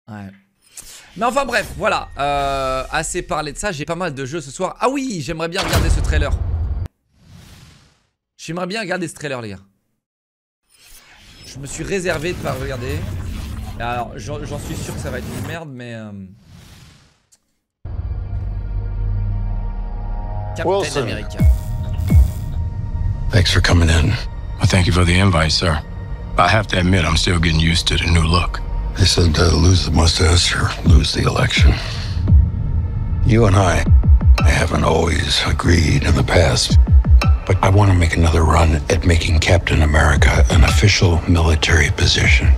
Ouais. Mais enfin bref, voilà. Assez parlé de ça, j'ai pas mal de jeux ce soir. Ah oui, j'aimerais bien regarder ce trailer. J'aimerais bien regarder ce trailer, les gars. Je me suis réservé de pas regarder. Alors, j'en suis sûr que ça va être une merde, mais... Captain America. Thanks for coming in. Well, thank you for the invite, sir. I have to admit, I'm still getting used to the new look. They said lose the mustache or lose the election. You and I haven't always agreed in the past, but I want to make another run at making Captain America an official military position.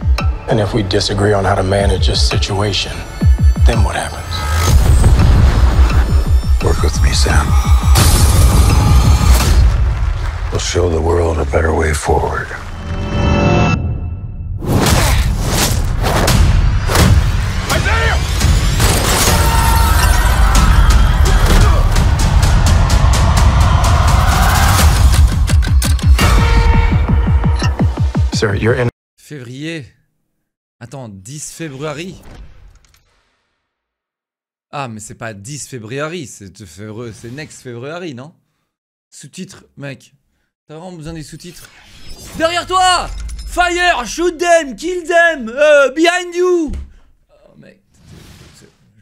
And if we disagree on how to manage this situation, then what happens? Work with me, Sam. We'll show the world a better way forward. Sir, you're in. Février. Attends, 10 février. Ah, mais c'est pas 10 février, c'est next février, non? Sous-titres, mec. T'as vraiment besoin des sous-titres? Derrière toi! Fire! Shoot them! Kill them! Behind you! Oh, mec.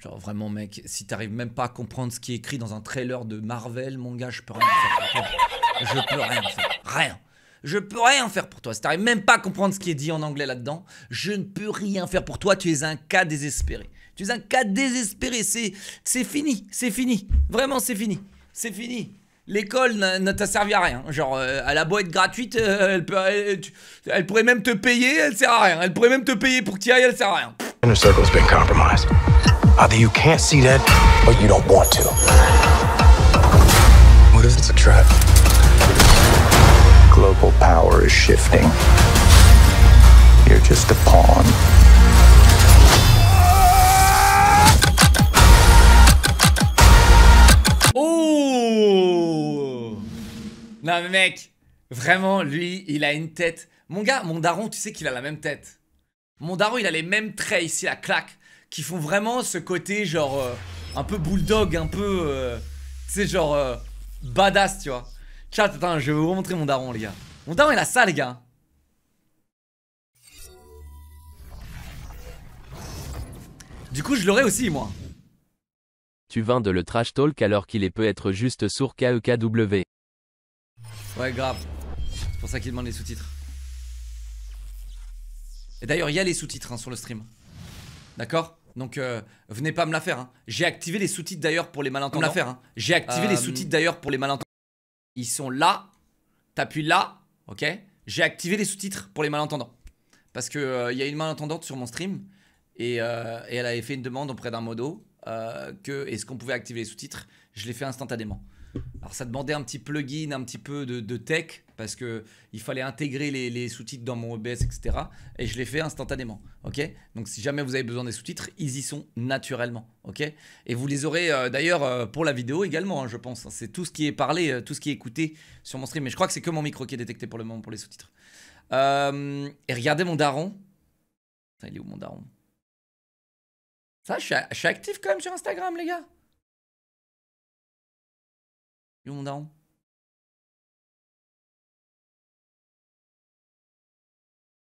Genre, vraiment, mec, si t'arrives même pas à comprendre ce qui est écrit dans un trailer de Marvel, mon gars, je peux rien faire pour toi. Je peux rien faire. Rien. Je peux rien faire pour toi. Si t'arrives même pas à comprendre ce qui est dit en anglais là-dedans, je ne peux rien faire pour toi. Tu es un cas désespéré. Tu es un cas désespéré. C'est fini. C'est fini. Vraiment, c'est fini. C'est fini. L'école ne t'a servi à rien. Genre, elle a beau être gratuite, elle pourrait même te payer, elle sert à rien. Elle pourrait même te payer pour que tu y ailles, elle sert à rien. Inner circle's been compromised. Either you can't see that, or you don't want to. What if it's a trap? Global power is shifting. You're just a pawn. Oh! Non mais mec, vraiment, lui, il a une tête. Mon gars, mon daron, tu sais qu'il a la même tête. Mon daron, il a les mêmes traits ici, la claque, qui font vraiment ce côté genre un peu bulldog, un peu, tu sais, genre badass, tu vois. Chat, attends, je vais vous montrer mon daron, les gars. Mon daron, il a ça, les gars. Du coup, je l'aurai aussi, moi. Tu viens de le trash talk alors qu'il est peut être juste sourd KEKW. Ouais, grave. C'est pour ça qu'il demande les sous-titres. Et d'ailleurs, il y a les sous-titres hein, sur le stream. D'accord? Donc, venez pas me la faire. Hein. J'ai activé les sous-titres d'ailleurs pour les malentendants. Hein. J'ai activé les sous-titres d'ailleurs pour les malentendants. Ils sont là. T'appuies là. Ok? J'ai activé les sous-titres pour les malentendants. Parce que y a une malentendante sur mon stream. Et elle avait fait une demande auprès d'un modo. Est-ce qu'on pouvait activer les sous-titres? Je l'ai fait instantanément. Alors ça demandait un petit plugin, un petit peu de tech, parce que il fallait intégrer les sous-titres dans mon OBS, etc. Et je l'ai fait instantanément, ok? Donc si jamais vous avez besoin des sous-titres, ils y sont naturellement, ok? Et vous les aurez d'ailleurs pour la vidéo également, hein, je pense. C'est tout ce qui est parlé, tout ce qui est écouté sur mon stream. Mais je crois que c'est que mon micro qui est détecté pour le moment pour les sous-titres. Et regardez mon daron. Putain, il est où mon daron? Ça, je suis actif quand même sur Instagram, les gars. Il est où mon daron?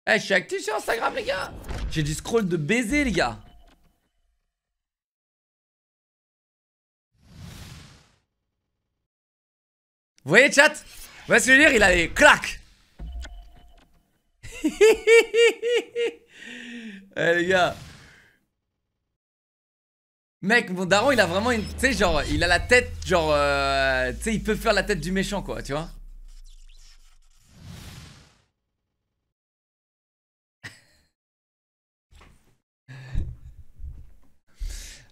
Eh, je suis actif sur Instagram, les gars. J'ai du scroll de baiser, les gars. Vous voyez, chat? Vous voyez ce que je veux dire? Il a les claques. Eh, les gars. Mec, mon daron, il a vraiment une... Tu sais, genre, il a la tête, genre... tu sais, il peut faire la tête du méchant, quoi, tu vois.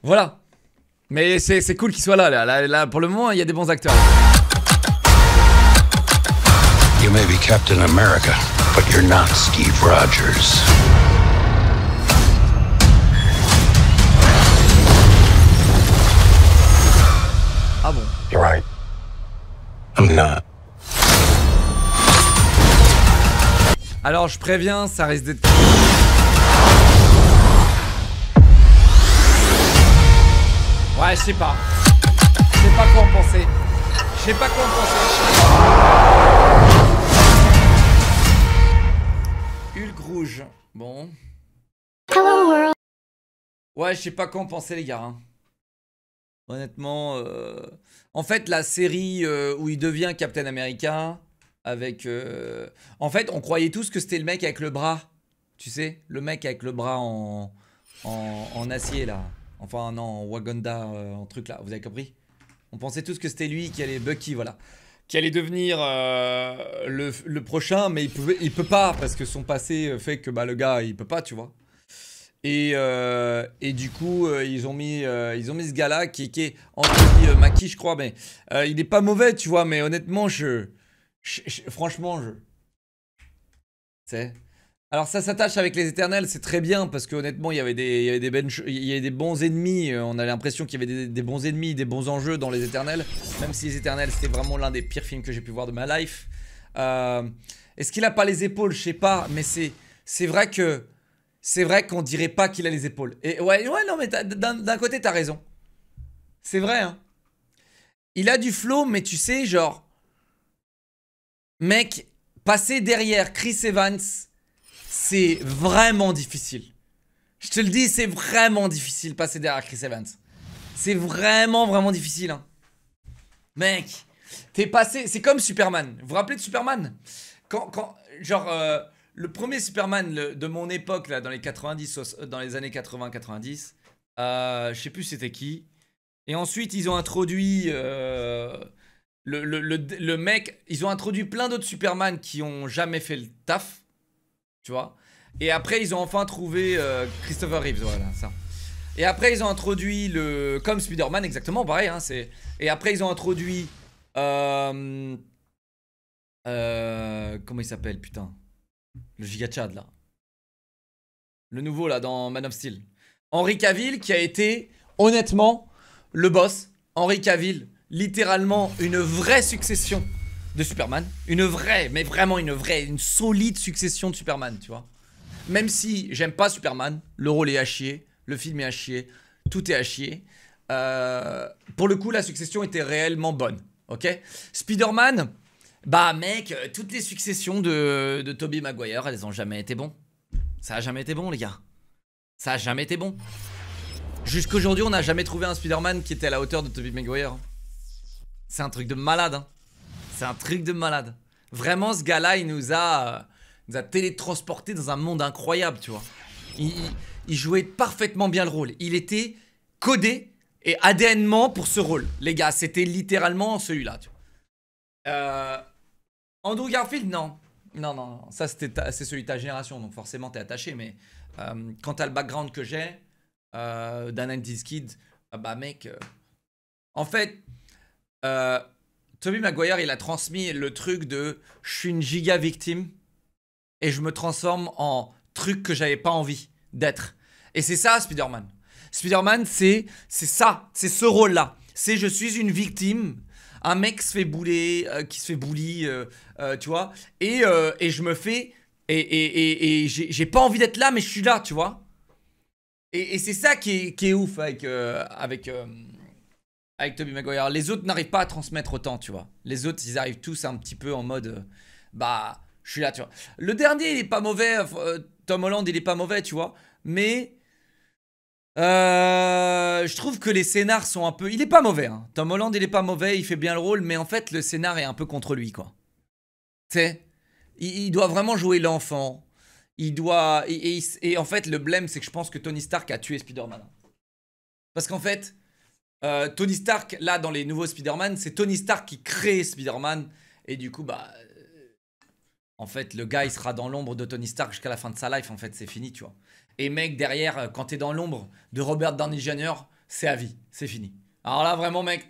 Voilà. Mais c'est cool qu'il soit là, pour le moment, il y a des bons acteurs. You may be Captain America, but you're not Steve Rogers. Ah bon? You're right. I'm not. Alors je préviens, ça risque d'être... Ouais, je sais pas. Je sais pas quoi en penser. Je sais pas quoi en penser. Hulk rouge. Bon. Hello world. Ouais, je sais pas quoi en penser, les gars. Hein. Honnêtement, en fait, la série où il devient Captain America, avec... En fait, on croyait tous que c'était le mec avec le bras. Tu sais, le mec avec le bras en acier, là. Enfin, non, en Wakanda, en truc, là. Vous avez compris? On pensait tous que c'était lui qui allait... Bucky, voilà. Qui allait devenir le prochain, mais il peut pas, parce que son passé fait que bah, le gars, il peut pas, tu vois. Et du coup, ils ont mis ce gars-là qui est Anthony Mackie, je crois, mais il est pas mauvais, tu vois, mais honnêtement, franchement, tu sais. Alors ça s'attache avec les Éternels, c'est très bien, parce que honnêtement, il y avait des bons ennemis, on a l'impression qu'il y avait des bons ennemis, des bons enjeux dans les Éternels, même si les Éternels, c'était vraiment l'un des pires films que j'ai pu voir de ma life. Est-ce qu'il a pas les épaules? Je sais pas, mais c'est vrai que... C'est vrai qu'on dirait pas qu'il a les épaules. Et ouais, non, mais d'un côté, t'as raison. C'est vrai, hein. Il a du flow, mais tu sais, genre... Mec, passer derrière Chris Evans, c'est vraiment difficile. Je te le dis, c'est vraiment difficile passer derrière Chris Evans. C'est vraiment difficile, hein. Mec, t'es passé... C'est comme Superman. Vous vous rappelez de Superman? Genre... le premier Superman de mon époque, là, dans les 90, dans les années 80-90, je sais plus c'était qui. Et ensuite, ils ont introduit le mec. Ils ont introduit plein d'autres Superman qui ont jamais fait le taf. Tu vois. Et après, ils ont enfin trouvé Christopher Reeves, voilà, ça. Et après, ils ont introduit comme Spider-Man, exactement, pareil, hein, Et après, ils ont introduit... comment il s'appelle, putain? Le giga Chad là. Le nouveau là dans Man of Steel. Henry Cavill qui a été honnêtement le boss. Henry Cavill, littéralement une vraie succession de Superman. Une vraie, mais vraiment une solide succession de Superman, tu vois. Même si j'aime pas Superman, le rôle est à chier, le film est à chier, tout est à chier. Pour le coup, la succession était réellement bonne, ok. Spider-Man... Bah mec, toutes les successions de Tobey Maguire, elles ont jamais été bon. Ça a jamais été bon, les gars. Ça a jamais été bon. Jusqu'aujourd'hui, on n'a jamais trouvé un Spider-Man qui était à la hauteur de Tobey Maguire. C'est un truc de malade, hein. C'est un truc de malade. Vraiment, ce gars-là, il nous a télétransporté dans un monde incroyable, tu vois. Il jouait parfaitement bien le rôle. Il était codé et ADNment pour ce rôle. Les gars, c'était littéralement celui-là, tu vois. Andrew Garfield, non. Non. Ça, c'est celui de ta génération, donc forcément, t'es attaché. Mais quant à le background que j'ai d'un 90s Kid, bah mec... En fait, Tobey Maguire, il a transmis le truc de « Je suis une giga victime et je me transforme en truc que j'avais pas envie d'être. » Et c'est ça, Spider-Man. Spider-Man, c'est ça. C'est ce rôle-là. C'est « Je suis une victime ». Un mec se fait bouler, qui se fait bully, tu vois. Et je me fais... Et j'ai pas envie d'être là, mais je suis là, tu vois. Et c'est ça qui est ouf avec Tobey Maguire. Les autres n'arrivent pas à transmettre autant, tu vois. Les autres, ils arrivent tous un petit peu en mode... bah, je suis là, tu vois. Le dernier, il est pas mauvais. Tom Holland, il est pas mauvais, tu vois. Mais... je trouve que les scénars sont un peu... Il est pas mauvais, hein. Tom Holland, il est pas mauvais, il fait bien le rôle, mais en fait, le scénar est un peu contre lui, quoi. Tu sais, il doit vraiment jouer l'enfant. Il doit... Et en fait, le blême, c'est que je pense que Tony Stark a tué Spider-Man. Parce qu'en fait, Tony Stark, là, dans les nouveaux Spider-Man, c'est Tony Stark qui crée Spider-Man. Et du coup, bah... en fait, le gars, il sera dans l'ombre de Tony Stark jusqu'à la fin de sa life. En fait, c'est fini, tu vois. Et mec, derrière, quand t'es dans l'ombre de Robert Downey Jr., c'est à vie, c'est fini. Alors là, vraiment, mec,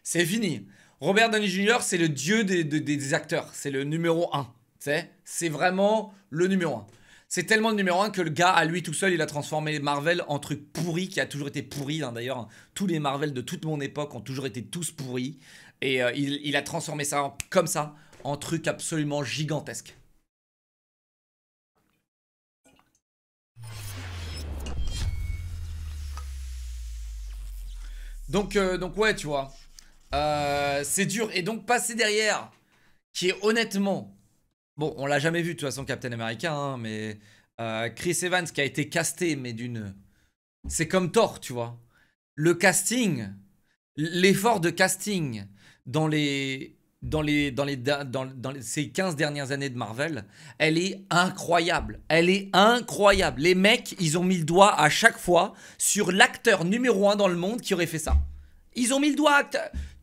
c'est fini. Robert Downey Jr., c'est le dieu des acteurs. C'est le numéro 1, tu sais. C'est vraiment le numéro 1. C'est tellement le numéro 1 que le gars, à lui tout seul, il a transformé Marvel en truc pourri, qui a toujours été pourri, hein, d'ailleurs. Tous les Marvel de toute mon époque ont toujours été tous pourris. Et il a transformé ça comme ça, en truc absolument gigantesque. Donc ouais, tu vois. C'est dur. Et donc passer derrière, qui est honnêtement... Bon, on l'a jamais vu de toute façon Captain America, hein, mais Chris Evans qui a été casté, mais d'une... C'est comme Thor, tu vois. Le casting, l'effort de casting dans ces 15 dernières années de Marvel, elle est incroyable. Elle est incroyable. Les mecs, ils ont mis le doigt à chaque fois sur l'acteur numéro 1 dans le monde qui aurait fait ça. Ils ont mis le doigt à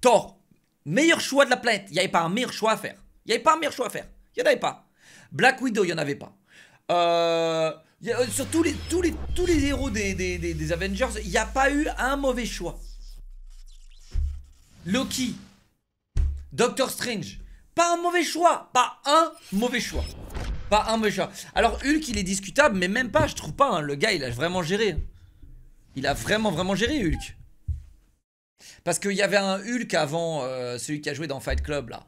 Thor, meilleur choix de la planète. Il n'y avait pas un meilleur choix à faire. Il n'y avait pas un meilleur choix à faire. Il n'y en avait pas. Black Widow, il n'y en avait pas. Sur tous les héros des Avengers, il n'y a pas eu un mauvais choix. Loki, Doctor Strange, pas un mauvais choix. Pas un mauvais choix. Pas un mauvais choix. Alors Hulk, il est discutable, mais même pas, je trouve pas. Hein. Le gars, il a vraiment géré. Il a vraiment géré, Hulk. Parce qu'il y avait un Hulk avant, celui qui a joué dans Fight Club, là.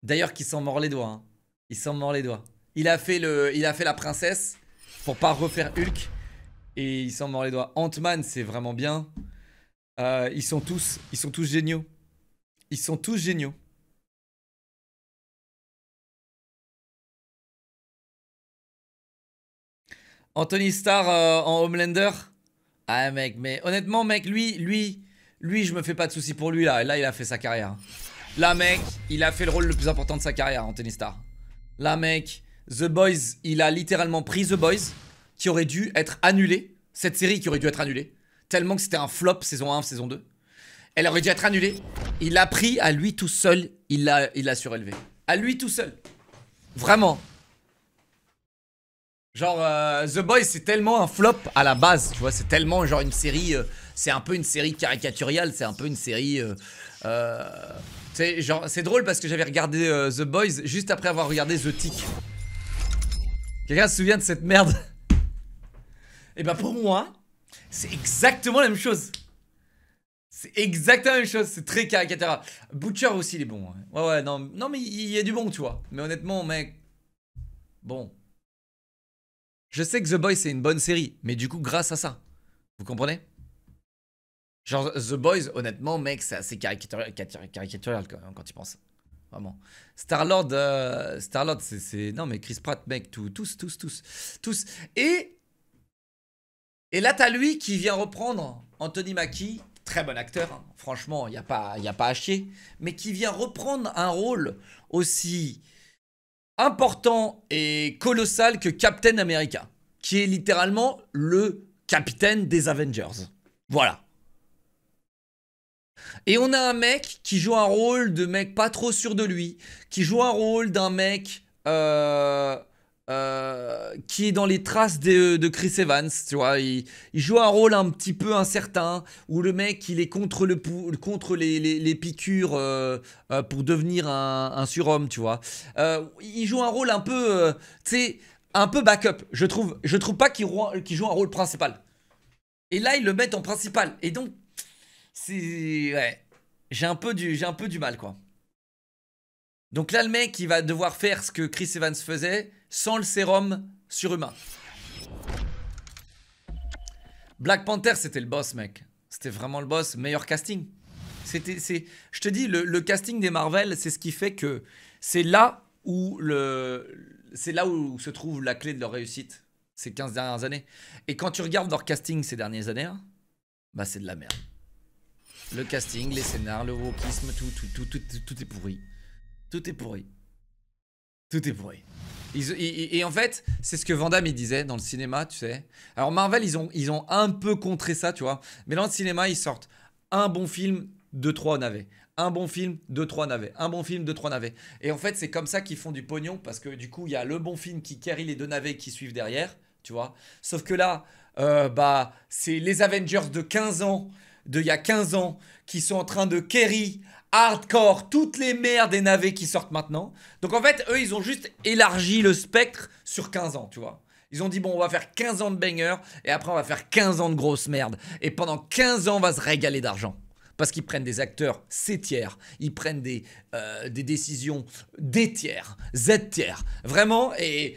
D'ailleurs, qui s'en mord les doigts. Hein. Il s'en mord les doigts. Il a fait la princesse pour pas refaire Hulk. Et il s'en mord les doigts. Ant-Man, c'est vraiment bien. Ils sont tous géniaux. Ils sont tous géniaux. Anthony Starr en Homelander. Ah mec, mais honnêtement mec, lui je me fais pas de soucis pour lui là. Là il a fait sa carrière. Là mec, il a fait le rôle le plus important de sa carrière, Anthony Starr. Là mec, The Boys, il a littéralement pris The Boys, qui aurait dû être annulé. Cette série qui aurait dû être annulée. Tellement que c'était un flop saison 1, saison 2. Elle aurait dû être annulée. Il l'a pris à lui tout seul, il l'a surélevé. À lui tout seul. Vraiment. Genre, The Boys, c'est tellement un flop à la base, tu vois. C'est tellement genre une série... c'est un peu une série caricaturale, c'est un peu une série... c'est drôle parce que j'avais regardé The Boys juste après avoir regardé The Tick. Quelqu'un se souvient de cette merde? Et bah pour moi, c'est exactement la même chose. C'est exactement la même chose, c'est très caricatural. Butcher aussi, il est bon. Ouais, non mais il y a du bon, tu vois. Mais honnêtement, mec... Bon... Je sais que The Boys c'est une bonne série, mais du coup grâce à ça, vous comprenez? Genre The Boys, honnêtement mec, c'est assez caricatural quand tu penses. Vraiment. Star-Lord, c'est... Non mais Chris Pratt mec, tous. Et là t'as lui qui vient reprendre Anthony Mackie, très bon acteur, hein. Franchement, il n'y a pas à chier, mais qui vient reprendre un rôle aussi... important et colossal que Captain America, qui est littéralement le capitaine des Avengers. Voilà. Et on a un mec qui joue un rôle de mec pas trop sûr de lui, qui joue un rôle d'un mec qui est dans les traces de Chris Evans, tu vois. Il joue un rôle un petit peu incertain, où le mec il est contre les piqûres pour devenir un surhomme, tu vois. Il joue un rôle un peu, tu sais, un peu backup. Je trouve pas qu'il joue un rôle principal. Et là ils le mettent en principal. Et donc c'est ouais, j'ai un peu du mal quoi. Donc là le mec il va devoir faire ce que Chris Evans faisait sans le sérum surhumain. Black Panther c'était le boss mec. C'était vraiment le boss, meilleur casting. Je te dis le casting des Marvel, c'est ce qui fait que c'est là où se trouve la clé de leur réussite ces 15 dernières années. Et quand tu regardes leur casting ces dernières années, hein, bah c'est de la merde. Le casting, les scénars, le wokisme, tout est pourri. Tout est pourri. Tout est pourri. Et en fait, c'est ce que Van Damme il disait dans le cinéma, tu sais. Alors Marvel, ils ont un peu contré ça, tu vois. Mais dans le cinéma, ils sortent un bon film, 2-3 navets. Un bon film, 2-3 navets. Un bon film, 2-3 navets. Et en fait, c'est comme ça qu'ils font du pognon, parce que du coup, il y a le bon film qui carry les 2 navets qui suivent derrière, tu vois. Sauf que là, bah, c'est les Avengers de 15 ans, il y a 15 ans, qui sont en train de carry hardcore toutes les merdes des navets qui sortent maintenant. Donc en fait, eux, ils ont juste élargi le spectre sur 15 ans, tu vois. Ils ont dit, bon, on va faire 15 ans de bangers, et après, on va faire 15 ans de grosses merdes. Et pendant 15 ans, on va se régaler d'argent. Parce qu'ils prennent des acteurs C tiers, ils prennent des décisions D tiers, Z tiers. Vraiment, et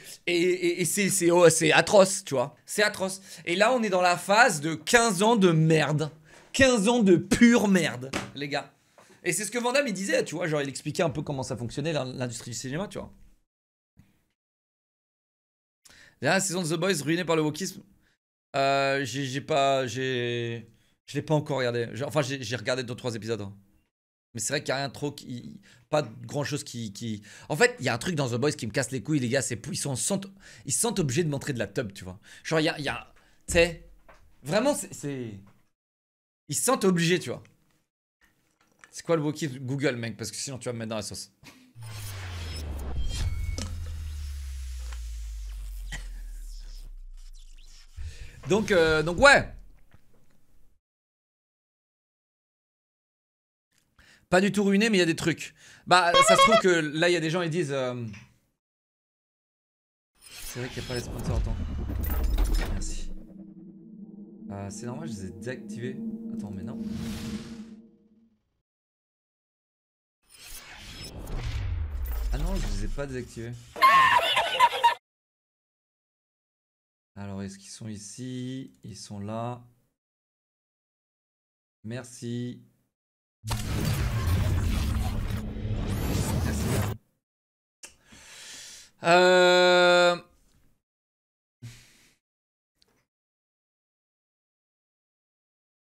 c'est atroce, tu vois. C'est atroce. Et là, on est dans la phase de 15 ans de merde. 15 ans de pure merde, les gars. Et c'est ce que Van Damme il disait, tu vois, genre il expliquait un peu comment ça fonctionnait l'industrie du cinéma, tu vois. La saison de The Boys ruinée par le wokisme. Je l'ai pas encore regardé. Enfin, j'ai regardé 2-3 épisodes. Hein. Mais c'est vrai qu'il y a rien trop pas grand chose qui... En fait, il y a un truc dans The Boys qui me casse les couilles, les gars. Ils se sentent obligés de montrer de la tub, tu vois. Genre, il y a tu sais, vraiment, c'est... Ils se sentent obligés, tu vois. C'est quoi le wokisme? Google, mec, parce que sinon tu vas me mettre dans la sauce. Donc ouais. Pas du tout ruiné, mais il y a des trucs. Bah, ça se trouve que là, il y a des gens, ils disent... C'est vrai qu'il n'y a pas les sponsors, attends. Merci. C'est normal, je les ai désactivés. Attends, mais non. Ah non, je les ai pas désactivés. Alors, est-ce qu'ils sont ici? Ils sont là. Merci. Merci.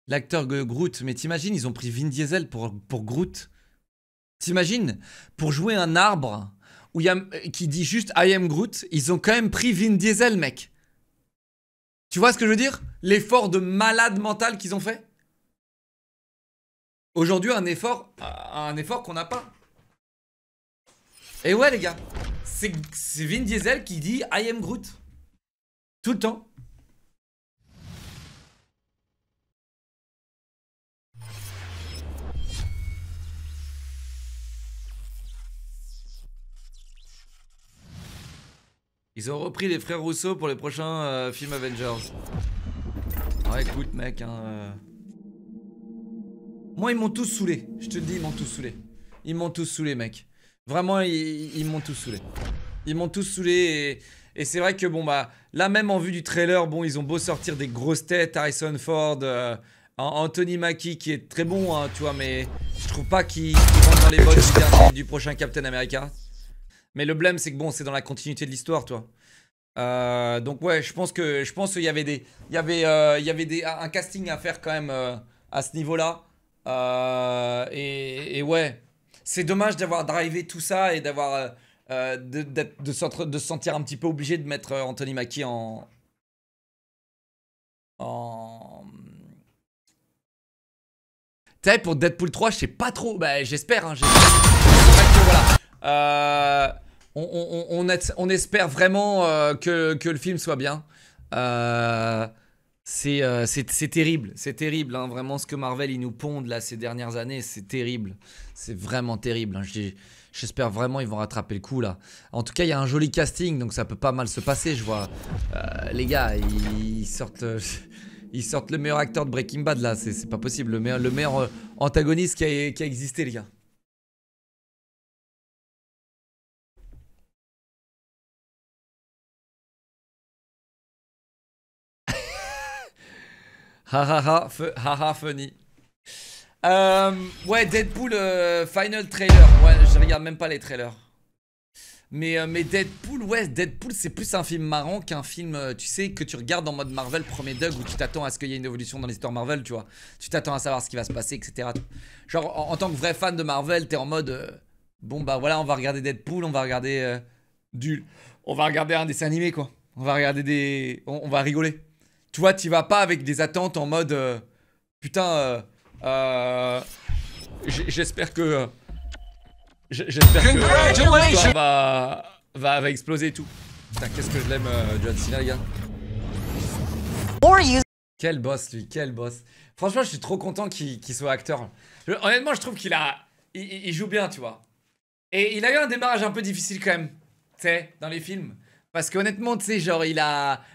L'acteur Groot, mais t'imagines, ils ont pris Vin Diesel pour Groot. T'imagines, pour jouer un arbre où qui dit juste I am Groot, ils ont quand même pris Vin Diesel, mec. Tu vois ce que je veux dire? L'effort de malade mental qu'ils ont fait. Aujourd'hui, un effort qu'on n'a pas. Et ouais, les gars, c'est Vin Diesel qui dit I am Groot. Tout le temps. Ils ont repris les frères Rousseau pour les prochains films Avengers. Ouais, écoute, mec, hein, moi, ils m'ont tous saoulé. Je te le dis, ils m'ont tous saoulé. Ils m'ont tous saoulé, mec. Vraiment, ils m'ont tous saoulé. Ils m'ont tous saoulé. Et c'est vrai que, bon, bah, là, même en vue du trailer, bon, ils ont beau sortir des grosses têtes. Harrison Ford, Anthony Mackie, qui est très bon, hein, tu vois, mais je trouve pas qu'il rentre dans les bottes du prochain Captain America. Mais le blême, c'est que bon, c'est dans la continuité de l'histoire, toi. Donc ouais, je pense qu'il y avait un casting à faire quand même à ce niveau-là. Et ouais, c'est dommage d'avoir drivé tout ça et d'avoir de se sentir un petit peu obligé de mettre Anthony Mackie en tu sais, pour Deadpool 3, je sais pas trop. Bah, j'espère. Hein, voilà. On espère vraiment que le film soit bien. C'est terrible. C'est terrible. Hein, vraiment, ce que Marvel ils nous pondent là ces dernières années, c'est terrible. C'est vraiment terrible. Hein, j'espère vraiment ils vont rattraper le coup là. En tout cas, il y a un joli casting, donc ça peut pas mal se passer. Je vois les gars, ils sortent le meilleur acteur de Breaking Bad là. C'est pas possible. Le meilleur antagoniste qui a existé, les gars. Haha funny. Ouais, Deadpool final trailer. Ouais, je regarde même pas les trailers. Mais Deadpool, ouais, Deadpool c'est plus un film marrant qu'un film, tu sais, que tu regardes en mode Marvel premier Doug où tu t'attends à ce qu'il y ait une évolution dans l'histoire Marvel, tu vois. Tu t'attends à savoir ce qui va se passer, etc. Genre, en tant que vrai fan de Marvel, t'es en mode, bon bah voilà, on va regarder Deadpool, on va regarder on va regarder un dessin animé, quoi. On va regarder on va rigoler. Tu vois, tu vas pas avec des attentes en mode putain, j'espère que ça va exploser et tout. Putain, qu'est-ce que je l'aime, John Cena, les gars. Quel boss, lui, quel boss. Franchement, je suis trop content qu'il soit acteur. Honnêtement, je trouve il joue bien, tu vois. Et il a eu un démarrage un peu difficile quand même, tu sais, dans les films. Parce qu'honnêtement, tu sais, genre,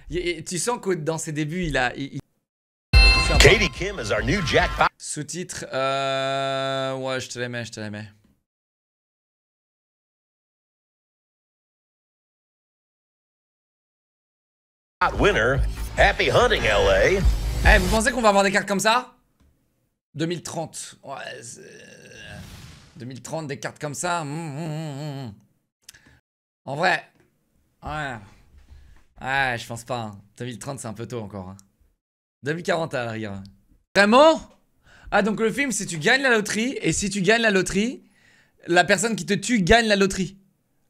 tu sens que dans ses débuts, Katie Kim is our new jackpot sous-titre, ouais, je te les mets. winner. Happy hunting, LA. Eh, vous pensez qu'on va avoir des cartes comme ça? 2030. Ouais, 2030, des cartes comme ça. En vrai. Ouais. Ouais, je pense pas. Hein. 2030, c'est un peu tôt encore. Hein. 2040 à la rigueur. Vraiment? Ah, donc le film, c'est tu gagnes la loterie. Et si tu gagnes la loterie, la personne qui te tue gagne la loterie.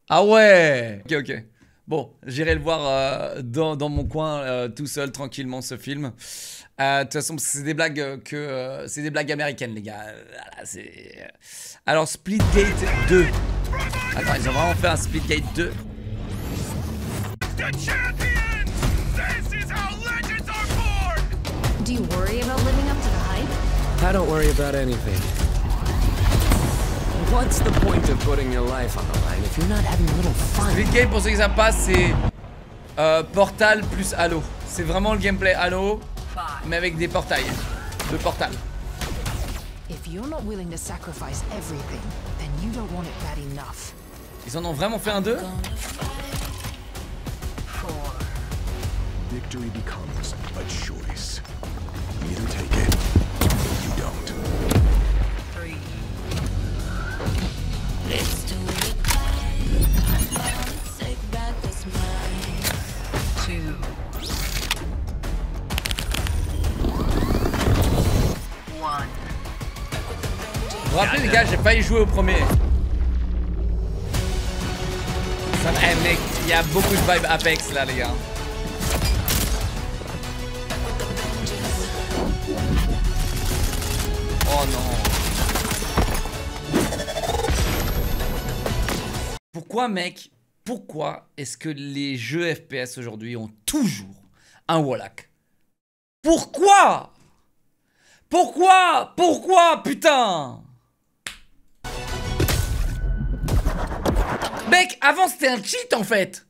Ah ouais. Ok, ok. Bon, j'irai le voir dans mon coin, tout seul, tranquillement, ce film. De toute façon, c'est des blagues c'est des blagues américaines, les gars. Voilà, c'est... Alors, Splitgate 2. Attends, ils ont vraiment fait un Splitgate 2. Do you worry about living up to the hype? I don't worry about anything. What's the point of putting your life on the line if you're not having a little fun? Splitgate, pour ceux qui savent pas, c'est Portal plus Halo. C'est vraiment le gameplay Halo, mais avec des portails. De Portal. If you're not willing to sacrifice everything, then you don't want it bad enough. Ils en ont vraiment fait un 2? Victory becomes a choice. You either take it or you don't. Let's do it. Take back this mind. 2. 1. Vous vous rappelez, les gars, j'ai failli jouer au premier. Ça, eh, mec, il y a beaucoup de vibe Apex là, les gars. Oh non. Pourquoi, mec, pourquoi est-ce que les jeux FPS aujourd'hui ont toujours un Wallach? Pourquoi? Pourquoi? Pourquoi, putain? Mec, avant c'était un cheat en fait.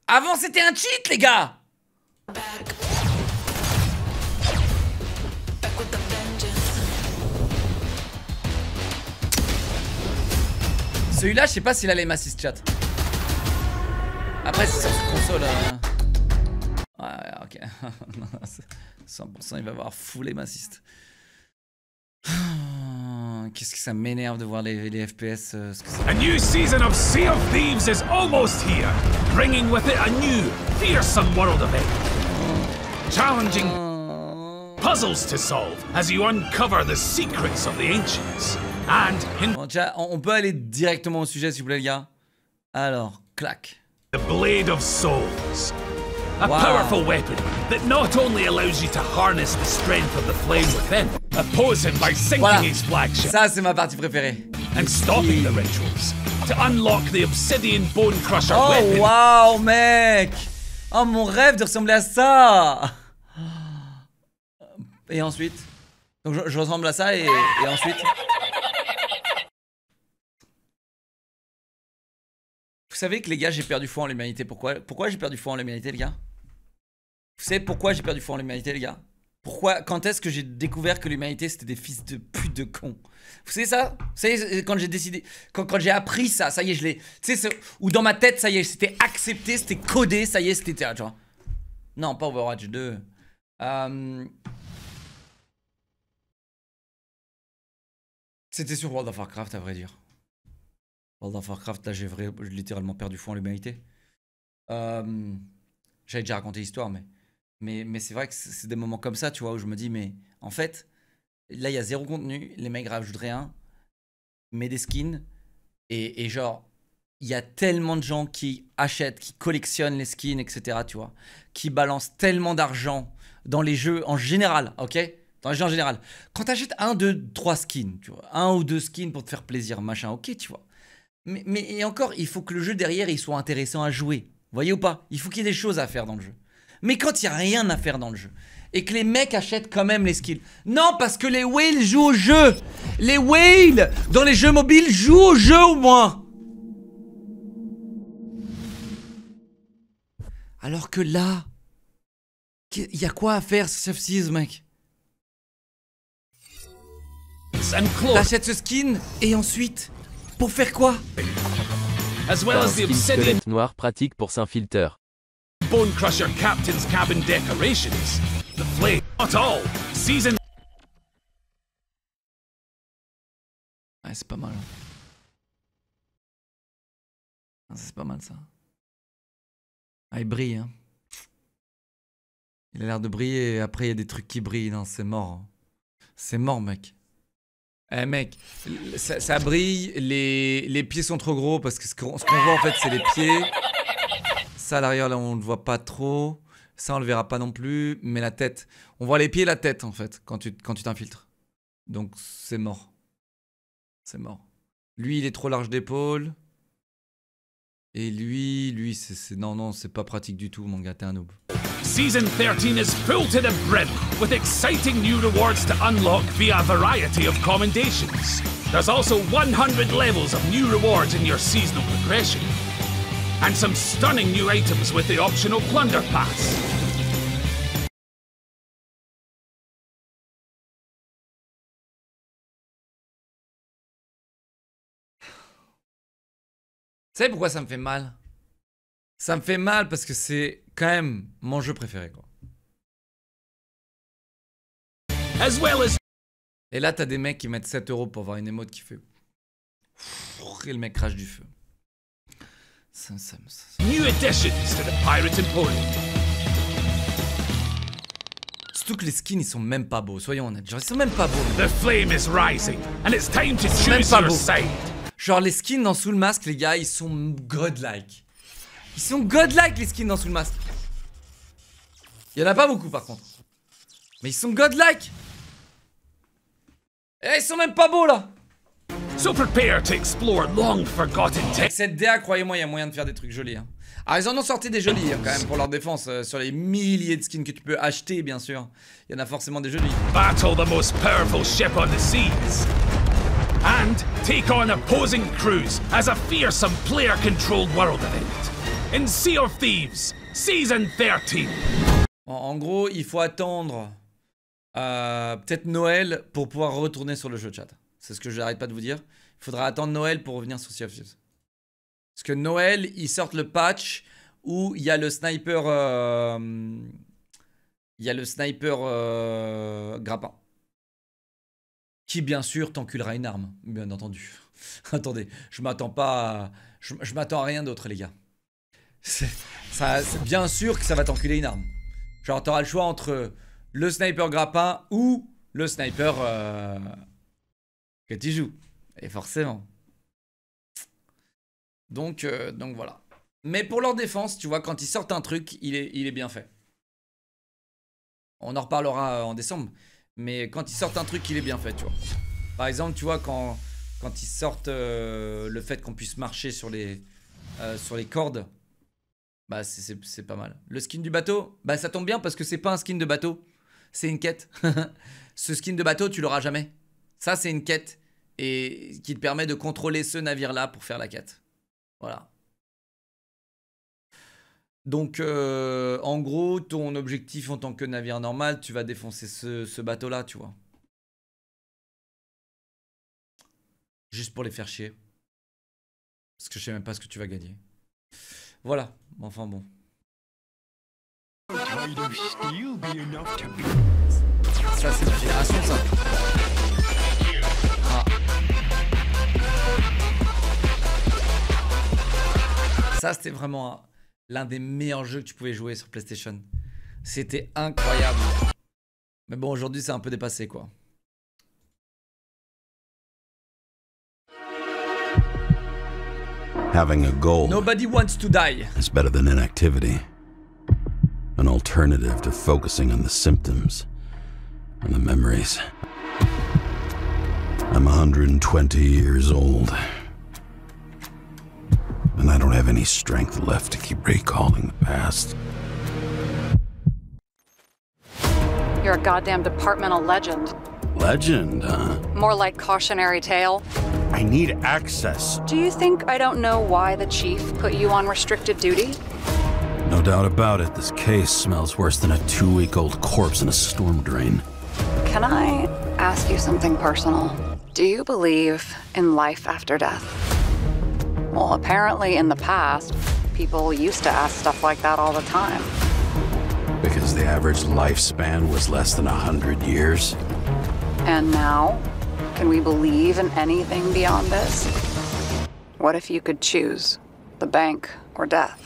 Avant c'était un cheat, les gars. Celui-là, je sais pas s'il allait m'assist chat. Après, c'est sur console. Ouais, ok. 100%, il va avoir full m'assist. Qu'est-ce que ça m'énerve de voir les FPS. A new season of Sea of Thieves is almost here, bringing with it a new, fearsome world event. Challenging puzzles to solve as you uncover the secrets of the ancients. And in bon, déjà, on peut aller directement au sujet, s'il vous plaît, les gars. Alors, clac. the Blade of Souls. A powerful weapon that not only allows you to harness the strength of the flame within, oppose him by sinking his flagship. Ça, c'est ma partie préférée. And stopping the rituals to unlock the Obsidian Bone Crusher weapon. Oh, waouh, mec! Oh, mon rêve de ressembler à ça! Et ensuite? Donc, je ressemble à ça et ensuite? Vous savez que, les gars, j'ai perdu foi en l'humanité. Pourquoi j'ai perdu foi en l'humanité, les gars? Vous savez pourquoi j'ai perdu foi en l'humanité, les gars? Pourquoi? Quand est-ce que j'ai découvert que l'humanité c'était des fils de pute de cons? Vous savez ça? Vous savez, quand j'ai décidé, quand j'ai appris ça, ça y est, je l'ai. Tu sais, ou dans ma tête, ça y est, c'était accepté, c'était codé, ça y est, c'était. Tu vois? Non, pas Overwatch 2. C'était sur World of Warcraft, à vrai dire. World of Warcraft, là, j'ai littéralement perdu foi en l'humanité. J'avais déjà raconté l'histoire, mais c'est vrai que c'est des moments comme ça, tu vois, où je me dis, mais en fait, là, il y a zéro contenu, les mecs rajoutent rien, mais des skins, et genre, il y a tellement de gens qui achètent, qui collectionnent les skins, etc., tu vois, qui balancent tellement d'argent dans les jeux en général, ok? Dans les jeux en général. Quand tu achètes 1, 2, 3 skins, tu vois, 1 ou 2 skins pour te faire plaisir, machin, ok, tu vois. Mais et encore, il faut que le jeu derrière, il soit intéressant à jouer. Vous voyez ou pas? Il faut qu'il y ait des choses à faire dans le jeu. Mais quand il n'y a rien à faire dans le jeu, et que les mecs achètent quand même les skins. Non, parce que les whales jouent au jeu. Les whales dans les jeux mobiles jouent au jeu au moins. Alors que là, il y a quoi à faire sur Seas, mec? T'achètes ce skin, et ensuite, pour faire quoi? As well as the Obsidian Squelette noir pratique pour s'infilter. Bone Crusher Captain's Cabin decorations. The flame, not all. Season Ouais, c'est pas mal. Ah, c'est pas mal ça. Ah, il brille, hein. Il a l'air de briller et après il y a des trucs qui brillent. Non, c'est mort. C'est mort, mec. Eh, mec, ça brille. Les pieds sont trop gros parce que ce qu'on voit en fait, c'est les pieds. Ça à l'arrière, là, on le voit pas trop. Ça, on le verra pas non plus. Mais la tête. On voit les pieds et la tête en fait quand tu t'infiltres. Donc, c'est mort. C'est mort. Lui, il est trop large d'épaule. Et lui, c'est... Non, c'est pas pratique du tout, mon gars, t'es un noob. Season 13 is full to the brim, with exciting new rewards to unlock via a variety of commendations. There's also 100 levels of new rewards in your seasonal progression. And some stunning new items with the optional Plunder Pass. Tu sais pourquoi ça me fait mal? Ça me fait mal parce que c'est quand même mon jeu préféré, quoi. As well as... Et là, t'as des mecs qui mettent 7 € pour voir une émote qui fait... Et le mec crache du feu. Ça. New additions to the Pirate Emporium. Surtout que les skins, ils sont même pas beaux. Soyons honnêtes. Genre, ils sont même pas beaux. The flame is rising, and it's time to choose your side. Genre, les skins dans Sous le Masque, les gars, ils sont godlike. Ils sont godlike, les skins dans Sous le Masque. Il y en a pas beaucoup, par contre. Mais ils sont godlike. Et ils sont même pas beaux, là. So prepare to explore long forgotten Avec cette DA, croyez-moi, il y a moyen de faire des trucs jolis. Hein. Alors, ils en ont sorti des jolis, hein, quand même, pour leur défense. Sur les milliers de skins que tu peux acheter, bien sûr. Il y en a forcément des jolis. Battle the most powerful ship on the seas. And take on opposing crews as a fearsome player-controlled world event. In Sea of Thieves, Season 13. En gros, il faut attendre peut-être Noël pour pouvoir retourner sur le jeu, chat. C'est ce que j'arrête pas de vous dire. Il faudra attendre Noël pour revenir sur Sea of Thieves. Parce que Noël, ils sortent le patch où il y a le sniper... grappin. Qui, bien sûr, t'enculera une arme, bien entendu. Attendez, je m'attends pas à... Je m'attends à rien d'autre, les gars. C'est bien sûr que ça va t'enculer une arme. Genre, t'auras le choix entre le sniper grappin ou le sniper que tu joues. Et forcément. Donc voilà. Mais pour leur défense, tu vois, quand ils sortent un truc, il est bien fait. On en reparlera en décembre. Mais quand ils sortent un truc, il est bien fait, tu vois. Par exemple, tu vois, quand ils sortent le fait qu'on puisse marcher sur les cordes, bah c'est pas mal. Le skin du bateau, bah ça tombe bien parce que c'est pas un skin de bateau, c'est une quête. Ce skin de bateau, tu l'auras jamais. Ça, c'est une quête et qui te permet de contrôler ce navire-là pour faire la quête. Voilà. Donc, en gros, ton objectif en tant que navire normal, tu vas défoncer ce bateau-là, tu vois. Juste pour les faire chier. Parce que je sais même pas ce que tu vas gagner. Voilà, enfin bon. Ça, c'est la génération, ça. Ah. Ça, c'était vraiment l'un des meilleurs jeux que tu pouvais jouer sur PlayStation. C'était incroyable. Mais bon, aujourd'hui, c'est un peu dépassé, quoi. Having a goal Nobody wants to die. is better than inactivity. An alternative to focusing on the symptoms and the memories. I'm 120 years old. And I don't have any strength left to keep recalling the past. You're a goddamn departmental legend. Legend, huh? More like cautionary tale. I need access. Do you think I don't know why the chief put you on restricted duty? No doubt about it, this case smells worse than a 2-week-old corpse in a storm drain. Can I ask you something personal? Do you believe in life after death? Well, apparently in the past, people used to ask stuff like that all the time. Because the average lifespan was less than 100 years. And now? Can we believe in anything beyond this? What if you could choose the bank or death?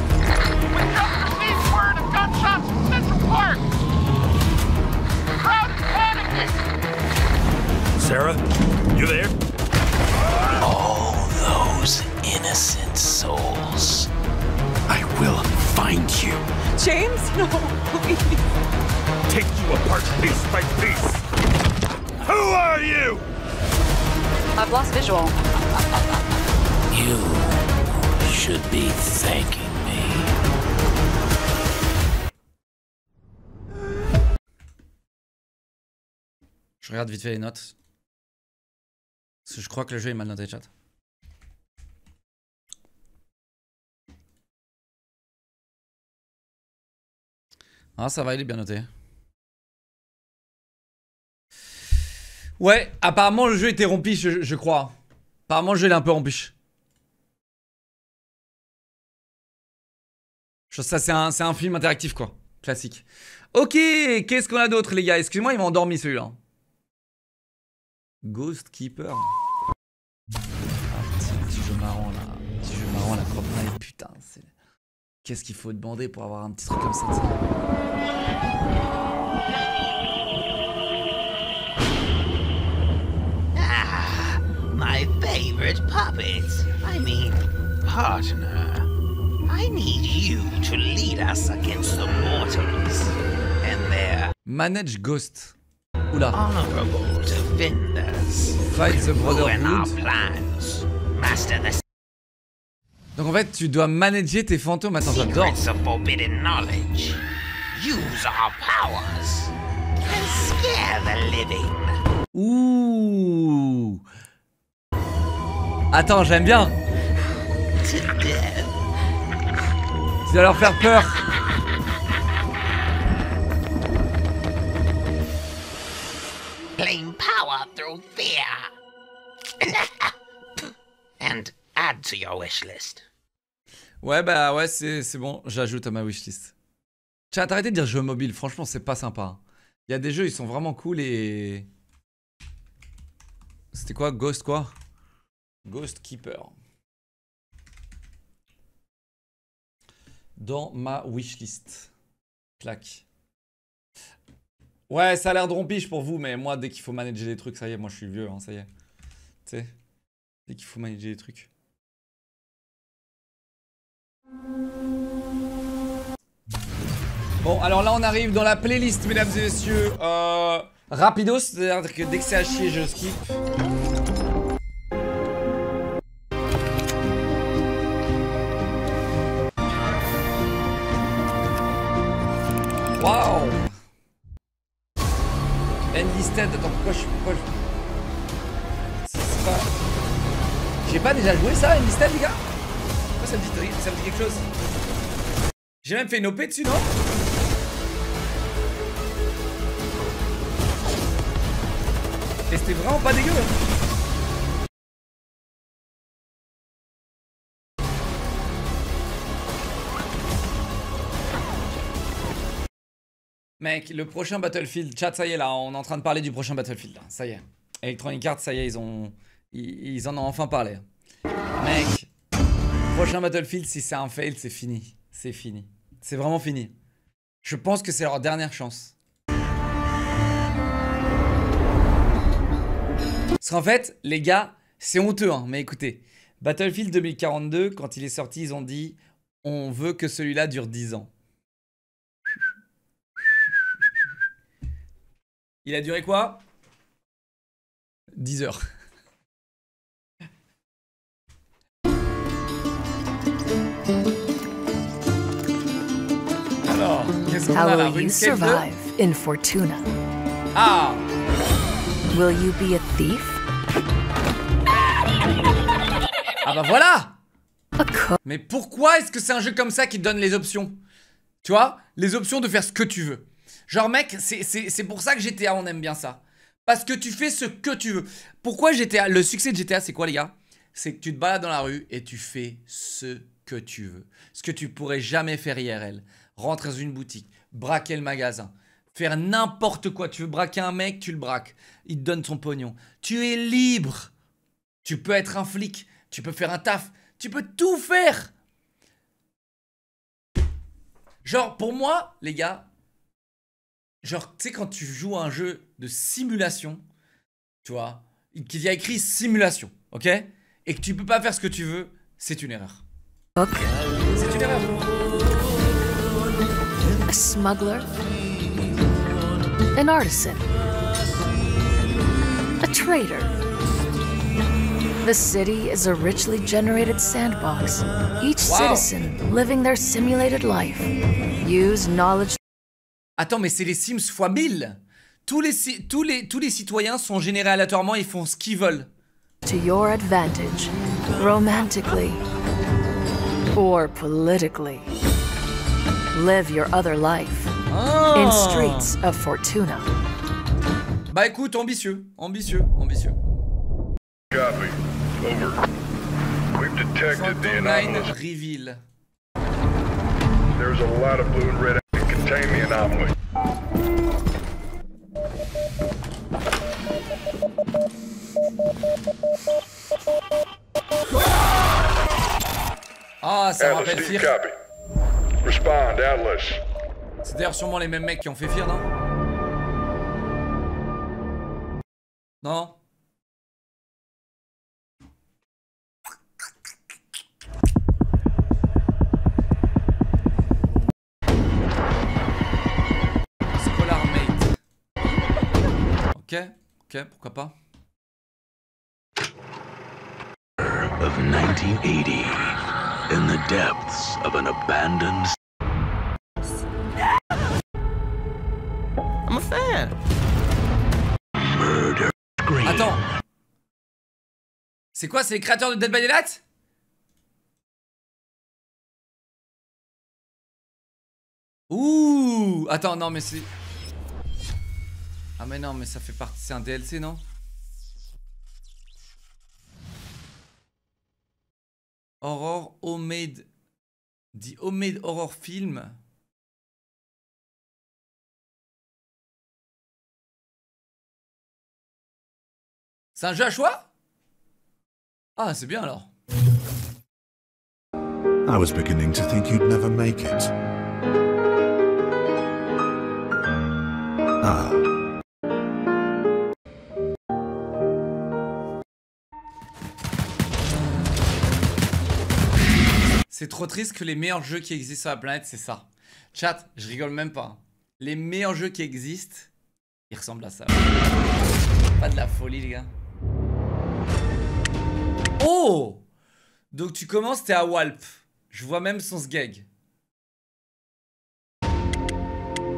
We just received word of gunshots from Central Park! The crowd is panicking! Sarah, you there? All those innocent souls. I will find you. James, no, please. Take you apart piece by piece. Who are you? I've lost visual. You should be thanking me. Je regarde vite fait les notes. Parce que je crois que le jeu est mal noté, chat. Ah, ça va, il est bien noté. Ouais, apparemment le jeu était rompiche, je crois. Apparemment le jeu il est un peu rompiche. Ça c'est un film interactif quoi, classique. Ok, qu'est-ce qu'on a d'autre les gars? Excusez-moi, il m'a endormi celui-là. Ghost Keeper. Ah, petit jeu marrant là. Petit jeu marrant la propre life, putain. Qu'est-ce qu'il faut demander pour avoir un petit truc comme ça, t'sais. My favorite puppet. I mean, partner. I need you to lead us against the mortals and their Manage Ghost. Oula. honorable defenders. Fight the Ruin our Brotherhood. plans. Master the Donc en fait, tu dois manager tes fantômes. Attends, j'adore. secrets of forbidden knowledge. Use our powers and scare the living. Ouh. Attends, j'aime bien. To death. Tu dois leur faire peur. Claim power through fear. And add to your wish list. Ouais, bah ouais, c'est bon. J'ajoute à ma wishlist. Chat, arrêtez de dire jeu mobile. Franchement, c'est pas sympa. Il y a des jeux, ils sont vraiment cool et... C'était quoi? Ghost quoi? Ghost Keeper. Dans ma wishlist. Clac. Ouais, ça a l'air de rompiche pour vous, mais moi, dès qu'il faut manager des trucs, ça y est, moi je suis vieux, hein, ça y est. Tu sais, dès qu'il faut manager des trucs. Bon, alors là, on arrive dans la playlist, mesdames et messieurs. Rapidos, c'est-à-dire que dès que c'est à chier, je skip. Waouh! Enlisted, attends, pourquoi je... C'est pas... J'ai pas déjà joué ça, Enlisted, les gars? Pourquoi ça me dit quelque chose? J'ai même fait une OP dessus, non? Et c'était vraiment pas dégueu. Mec, le prochain Battlefield, chat, ça y est là, on est en train de parler du prochain Battlefield, là, ça y est. Electronic Arts, ça y est, ils en ont enfin parlé. Mec, prochain Battlefield, si c'est un fail, c'est fini. C'est fini. C'est vraiment fini. Je pense que c'est leur dernière chance. Parce qu'en fait, les gars, c'est honteux, hein, mais écoutez. Battlefield 2042, quand il est sorti, ils ont dit « On veut que celui-là dure 10 ans ». Il a duré quoi? 10 heures. Alors, qu'est-ce qu'on a là? How will you survive in Fortuna? Ah! Will you be a thief? Ah bah voilà! Mais pourquoi est-ce que c'est un jeu comme ça qui te donne les options? Tu vois? Les options de faire ce que tu veux. Genre mec, c'est pour ça que GTA, on aime bien ça. Parce que tu fais ce que tu veux. Pourquoi GTA? Le succès de GTA, c'est quoi les gars? C'est que tu te balades dans la rue et tu fais ce que tu veux. Ce que tu pourrais jamais faire IRL. Rentrer dans une boutique, braquer le magasin, Faire n'importe quoi. Tu veux braquer un mec, tu le braques. Il te donne son pognon. Tu es libre. Tu peux être un flic. Tu peux faire un taf. Tu peux tout faire. Genre, pour moi, les gars, genre, tu sais, quand tu joues à un jeu de simulation, tu vois, qu'il y a écrit simulation, ok? Et que tu peux pas faire ce que tu veux, c'est une erreur. C'est une erreur. A smuggler, an artisan, a trader. The city is a richly generated sandbox. Each citizen living their simulated life. Use knowledge. Attends, mais c'est les Sims fois 1000. Tous les citoyens sont générés aléatoirement et font ce qu'ils veulent. To your advantage, romantically or politically. Live your other life in streets of Fortuna. Bah écoute, ambitieux, ambitieux, ambitieux. Copy. Over. We've detected the anomalous. Reveal. There's a lot of blue and red that contain the anomaly. Ah, ça me rappelle Fear. Copy. Respond, Atlas. C'est d'ailleurs sûrement les mêmes mecs qui ont fait Fear, non? Non? Scholar Mate. Ok, ok, pourquoi pas. Of 1980, in the depths of an abandoned. I'm a fan. Murder scream. Attends. C'est quoi? C'est les créateurs de Dead by Daylight? Ouh. Attends, non mais c'est... Ah mais non, mais ça fait partie... C'est un DLC, non? Horror Homemade... The Homemade Horror Film. C'est un jeu à choix? Ah, c'est bien alors. I was beginning to think you'd never make it. Ah. C'est trop triste que les meilleurs jeux qui existent sur la planète, c'est ça. Chat, je rigole même pas. Les meilleurs jeux qui existent, ils ressemblent à ça. Pas de la folie, les gars. Oh! Donc tu commences, t'es à Walp. Je vois même son sgeg.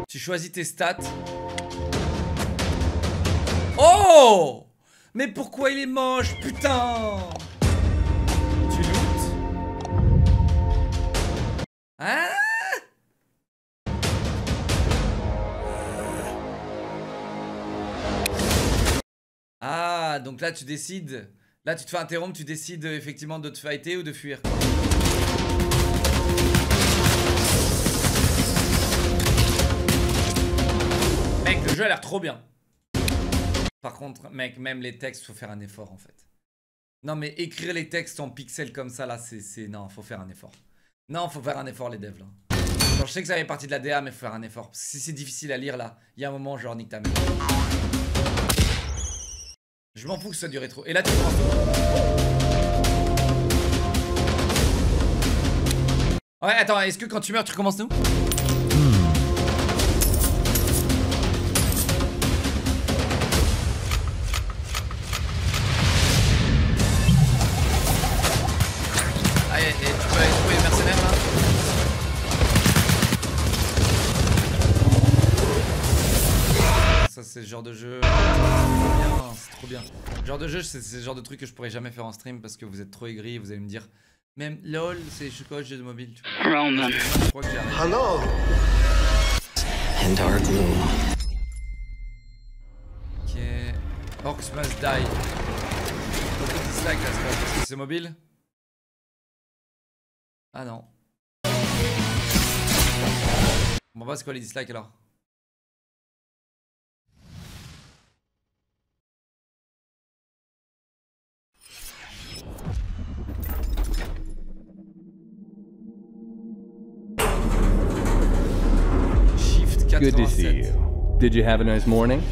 Tu choisis tes stats. Oh! Mais pourquoi il est moche, putain? Tu lootes? Hein? Ah, donc là tu décides. Là tu te fais interrompre, tu décides effectivement de te fighter ou de fuir. Mec, le jeu a l'air trop bien. Par contre, mec, même les textes, faut faire un effort en fait. Non mais écrire les textes en pixels comme ça là, c'est... Non, faut faire un effort. Non, faut faire un effort les devs là. Genre, je sais que ça fait partie de la DA, mais faut faire un effort. Parce que si c'est difficile à lire là, il y a un moment genre nique ta mère. Je m'en fous que ce soit du rétro. Et là tu commences. Ouais, attends, est-ce que quand tu meurs tu recommences nous? Ah, et tu peux aller trouver les mercenaires là? Ça c'est le genre de jeu. C'est trop bien. Le genre de jeu, c'est le genre de truc que je pourrais jamais faire en stream parce que vous êtes trop aigris et vous allez me dire. Même LOL, c'est quoi, jeu de mobile? Roman. Je crois que j'ai arrêté. Hello. And our gloom. Ok. Orcs must die. Beaucoup de dislike là, c'est parce que c'est mobile? Ah non. Bon, bah, c'est quoi les dislikes alors? good to see you. Did you have a nice morning?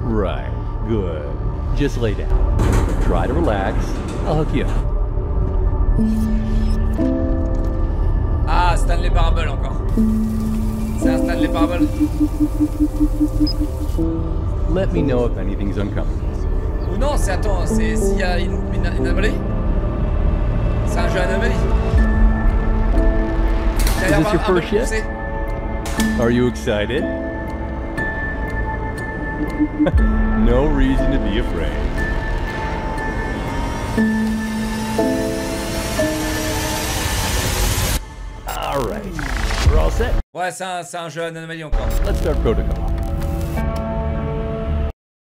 Right, good. Just lay down. Try to relax. I'll hook you up. Ah, Stanley Parable encore. C'est un Stanley Parable. Let me know if anything's uncomfortable. Ou non, c'est attends, c'est s'il y a une anomalie. C'est un jeu anomalie. Is this your first shift? Are you excited? No reason to be afraid. All right, we're all set. Ouais, c'est un jeu anomalie encore. Let's start protocol.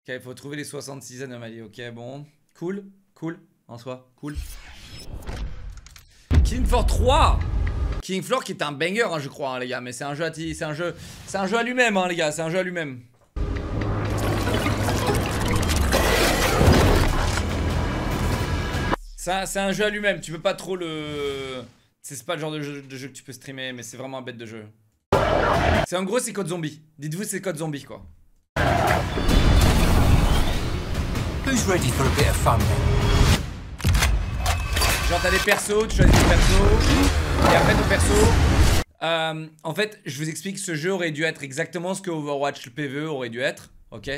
Ok, il faut trouver les 66 anomalies. Ok, bon. Cool, cool, en soi, cool. Killing Floor 3. Killing Floor qui est un banger, hein, je crois, hein, les gars. Mais c'est un jeu à lui-même, hein, les gars. C'est un jeu à lui-même. C'est un jeu à lui-même. Tu peux pas trop le. C'est pas le genre de jeu que tu peux streamer, mais c'est vraiment un bête de jeu. C'est en gros, c'est Code Zombie. Dites-vous, c'est Code Zombie, quoi. Who's ready for a bit of fun? Genre t'as des persos, tu choisis ton perso, et après ton perso. En fait, je vous explique, ce jeu aurait dû être exactement ce que Overwatch le PvE aurait dû être, ok.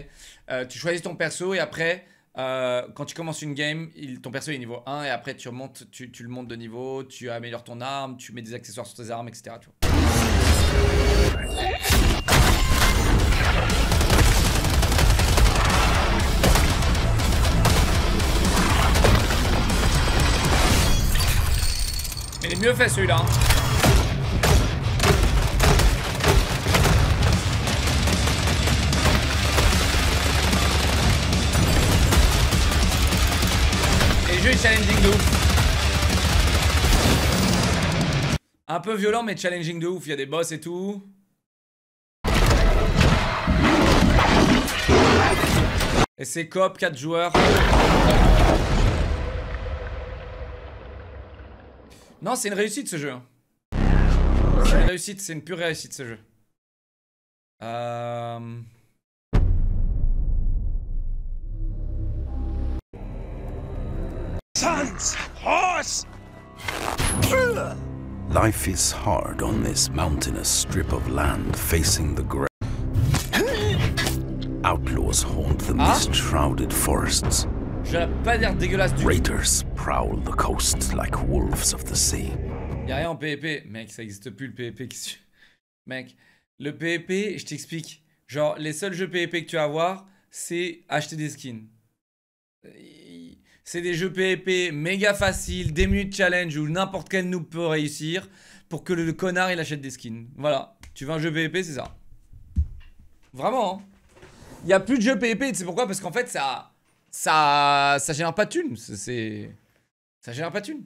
Tu choisis ton perso et après, quand tu commences une game, ton perso est niveau 1 et après tu remontes, tu le montes de niveau, tu améliores ton arme, tu mets des accessoires sur tes armes, etc. Tu vois. Mais il est mieux fait celui-là. Hein. Et le jeu est challenging de ouf. Un peu violent mais challenging de ouf. Il y a des boss et tout. Et c'est coop 4 joueurs. Non, c'est une réussite ce jeu. C'est une réussite, c'est une pure réussite ce jeu. Sons, horse! Life is hard on this mountainous strip of land facing the ground. Outlaws haunt the mist-shrouded forests. Je vais pas dire dégueulasse du tout. Raiders prowl the coast like wolves of the sea. Y'a rien en PvP. Mec, ça existe plus le PvP qui... Mec, le PvP, je t'explique. Genre, les seuls jeux PvP que tu vas avoir, c'est acheter des skins. C'est des jeux PvP méga faciles, des minutes challenge où n'importe quel noob peut réussir pour que le connard il achète des skins. Voilà. Tu veux un jeu PvP, c'est ça. Vraiment, hein. Il n'y a plus de jeux PvP, tu sais pourquoi? Parce qu'en fait, ça génère pas de thunes. Ça génère pas de thunes.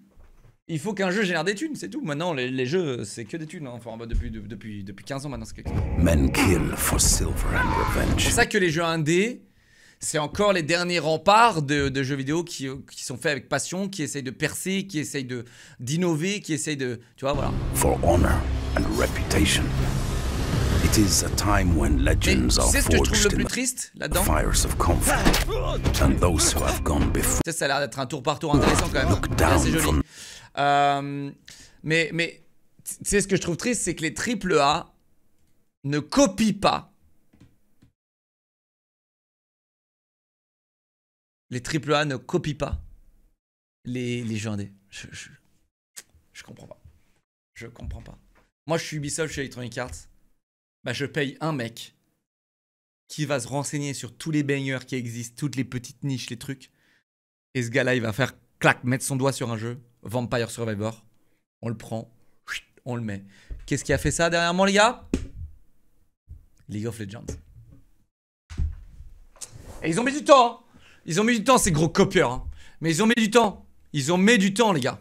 Il faut qu'un jeu génère des thunes, c'est tout. Maintenant, les jeux, c'est que des thunes. Hein. Enfin, depuis 15 ans maintenant, c'est quelque chose. Men kill for silver and revenge. C'est pour ça que les jeux indés, c'est encore les derniers remparts de jeux vidéo qui sont faits avec passion, qui essayent de percer, qui essayent d'innover, qui essayent de... Tu vois, voilà. For honor and reputation. It is a time when legends are forged in the fires of conflict, and those who have gone before. Ça a l'air d'être un tour par tour intéressant quand même. C'est joli. Mais tu sais ce que je trouve triste, c'est que les AAA ne copient pas. Les AAA ne copient pas les jeux indés. Je comprends pas. Je comprends pas. Moi, je suis Ubisoft chez Electronic Arts. Bah, je paye un mec qui va se renseigner sur tous les bangers qui existent, toutes les petites niches, les trucs. Et ce gars-là, il va faire clac, mettre son doigt sur un jeu, Vampire Survivor. On le prend, on le met. Qu'est-ce qui a fait ça derrière moi, les gars? League of Legends. Et ils ont mis du temps, hein. Ils ont mis du temps, ces gros copieurs. Hein. Mais ils ont mis du temps. Ils ont mis du temps, les gars.